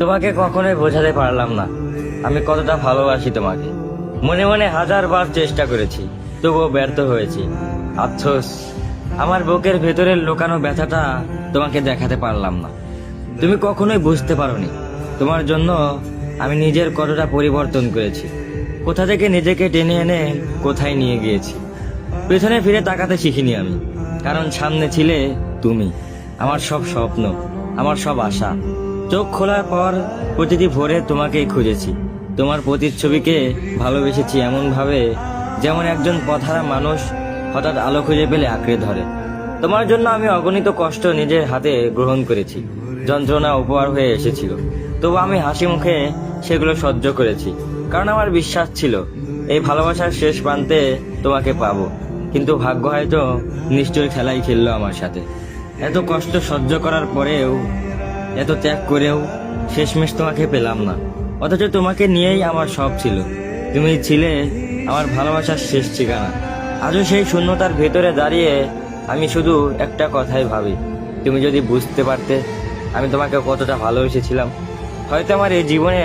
তোমাকে কখনোই বোঝাতে পারলাম না আমি কতটা ভালোবাসি তোমাকে। মনে মনে হাজারবার চেষ্টা করেছি, তবুও ব্যর্থ হয়েছি। আফসোস, আমার বুকের ভেতরের লুকানো ব্যথাটা তোমাকে দেখাতে পারলাম না। তুমি কখনোই বুঝতে পারোনি তোমার জন্য আমি নিজের কতটা পরিবর্তন করেছি, কোথা থেকে নিজেকে টেনে এনে কোথায় নিয়ে গিয়েছি। পেছনে ফিরে তাকাতে শিখিনি আমি, কারণ সামনে ছিলে তুমি, আমার সব স্বপ্ন, আমার সব আশা। চোখ খোলার পর প্রতিটি ভোরে তোমাকেই খুঁজেছি, তোমার প্রতিচ্ছবিকে ভালোবেসেছি এমন ভাবে যেমন একজন পথহারা মানুষ হঠাৎ আলো খুঁজে পেলে আঁকড়ে ধরে। তোমার জন্য আমি অগণিত কষ্ট নিজের হাতে গ্রহণ করেছি, যন্ত্রণা উপহার হয়ে এসেছিল, তবু আমি হাসি মুখে সেগুলো সহ্য করেছি, কারণ আমার বিশ্বাস ছিল এই ভালোবাসার শেষ প্রান্তে তোমাকে পাবো। কিন্তু ভাগ্য হয়তো নিশ্চয়ই খেলাই খেললো আমার সাথে। এত কষ্ট সহ্য করার পরেও, এত ত্যাগ করেও শেষমেশ তোমাকে পেলাম না, অথচ তোমাকে নিয়েই আমার সব ছিল। তুমি ছিলে আমার ভালোবাসার শেষ ঠিকানা। আজও সেই শূন্যতার ভেতরে দাঁড়িয়ে আমি শুধু একটা কথাই ভাবি, তুমি যদি বুঝতে পারতে আমি তোমাকে কতটা ভালোবেসেছিলাম, হয়তো আমার এই জীবনে